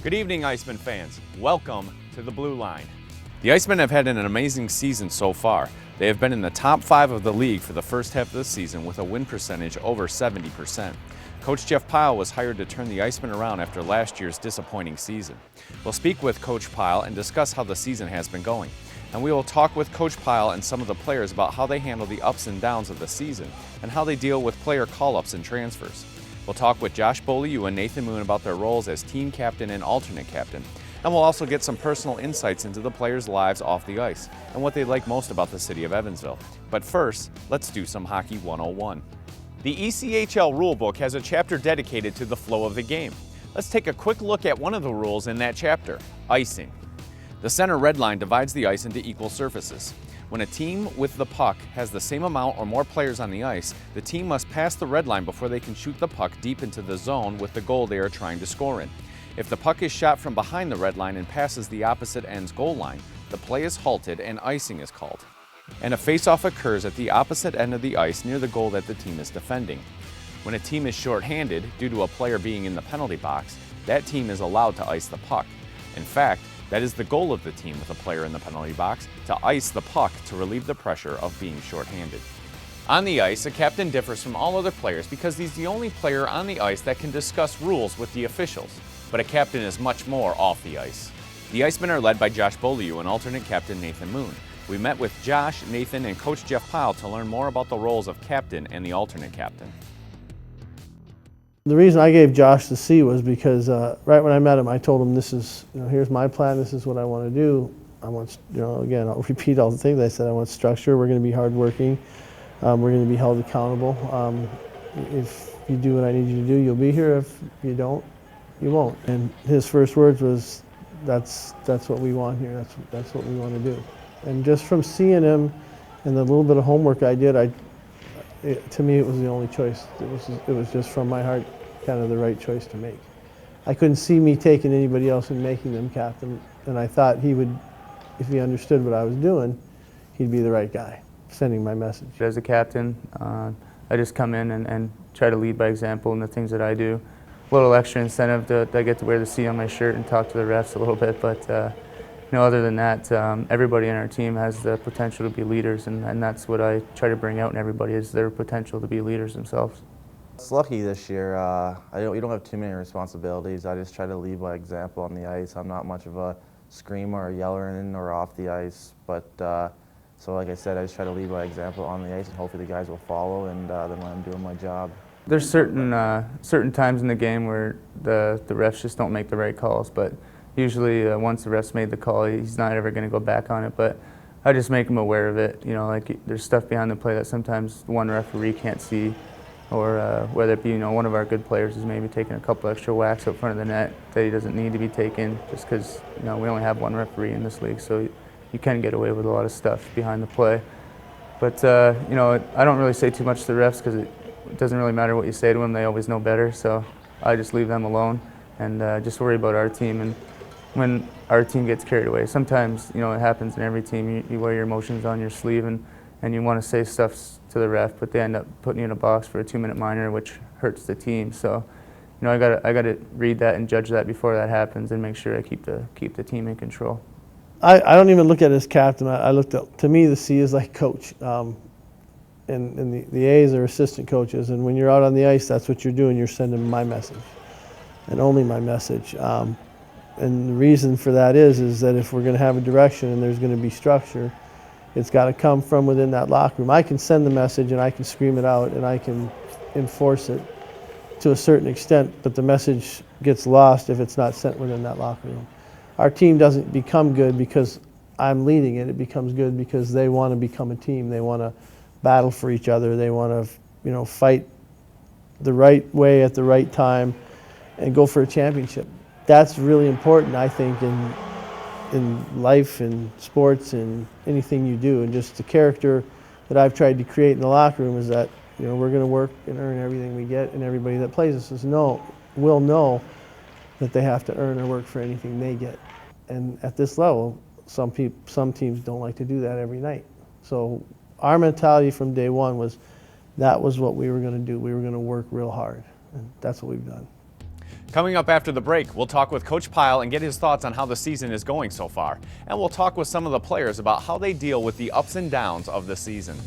Good evening, IceMen fans. Welcome to the Blue Line. The IceMen have had an amazing season so far. They have been in the top 5 of the league for the first half of the season with a win percentage over 70%. Coach Jeff Pyle was hired to turn the IceMen around after last year's disappointing season. We'll speak with Coach Pyle and discuss how the season has been going. And we will talk with Coach Pyle and some of the players about how they handle the ups and downs of the season and how they deal with player call-ups and transfers. We'll talk with Josh Beaulieu and Nathan Moon about their roles as team captain and alternate captain. And we'll also get some personal insights into the players' lives off the ice and what they like most about the city of Evansville. But first, let's do some Hockey 101. The ECHL rulebook has a chapter dedicated to the flow of the game. Let's take a quick look at one of the rules in that chapter, icing. The center red line divides the ice into equal surfaces. When a team with the puck has the same amount or more players on the ice, the team must pass the red line before they can shoot the puck deep into the zone with the goal they are trying to score in. If the puck is shot from behind the red line and passes the opposite end's goal line, the play is halted and icing is called. And a face-off occurs at the opposite end of the ice near the goal that the team is defending. When a team is short-handed due to a player being in the penalty box, that team is allowed to ice the puck. In fact, that is the goal of the team with a player in the penalty box, to ice the puck to relieve the pressure of being short-handed. On the ice, a captain differs from all other players because he's the only player on the ice that can discuss rules with the officials. But a captain is much more off the ice. The IceMen are led by Josh Beaulieu and alternate captain Nathan Moon. We met with Josh, Nathan, and Coach Jeff Pyle to learn more about the roles of captain and the alternate captain. The reason I gave Josh the C was because right when I met him, I told him, this is, here's my plan, this is what I want to do. I want, again, I'll repeat all the things I said. I want structure, we're going to be hardworking, we're going to be held accountable. If you do what I need you to do, you'll be here. If you don't, you won't. And his first words was, that's what we want here, that's what we want to do. And just from seeing him and the little bit of homework I did, to me, it was the only choice. It was just from my heart, kind of the right choice to make. I couldn't see me taking anybody else and making them captain, and I thought he would, if he understood what I was doing, he'd be the right guy, sending my message. As a captain, I just come in and try to lead by example in the things that I do. A little extra incentive that I get to wear the C on my shirt and talk to the refs a little bit, but other than that, everybody in our team has the potential to be leaders, and that's what I try to bring out in everybody, is their potential to be leaders themselves. It's lucky this year. We don't have too many responsibilities. I just try to lead by example on the ice. I'm not much of a screamer or yeller in or off the ice, but so like I said, I just try to lead by example on the ice, and hopefully the guys will follow, and then when I'm doing my job. There's certain times in the game where the refs just don't make the right calls, but usually once the refs made the call, he's not ever going to go back on it, but I just make him aware of it. Like there's stuff behind the play that sometimes one referee can't see, or whether it be one of our good players is maybe taking a couple extra whacks up front of the net that he doesn't need to be taken, just because we only have one referee in this league, so you can get away with a lot of stuff behind the play. But I don't really say too much to the refs because it doesn't really matter what you say to them, they always know better, so I just leave them alone and just worry about our team. And when our team gets carried away, sometimes it happens in every team, you wear your emotions on your sleeve and you want to say stuff to the ref, but they end up putting you in a box for a 2-minute minor, which hurts the team. So I gotta read that and judge that before that happens and make sure I keep the team in control. I don't even look at it as captain. I looked at, to me, the C is like coach, and the A's are assistant coaches, and when you're out on the ice, that's what you're doing. You're sending my message and only my message. And the reason for that is that if we're going to have a direction and there's going to be structure, it's got to come from within that locker room. I can send the message and I can scream it out and I can enforce it to a certain extent, but the message gets lost if it's not sent within that locker room. Our team doesn't become good because I'm leading it. It becomes good because they want to become a team. They want to battle for each other. They want to, fight the right way at the right time and go for a championship. That's really important, I think, in life, in sports, in anything you do. And just the character that I've tried to create in the locker room is that we're going to work and earn everything we get, and everybody that plays us will know that they have to earn or work for anything they get. And at this level, some teams don't like to do that every night. So our mentality from day one was that was what we were going to do. We were going to work real hard, and that's what we've done. Coming up after the break, we'll talk with Coach Pyle and get his thoughts on how the season is going so far. And we'll talk with some of the players about how they deal with the ups and downs of the season.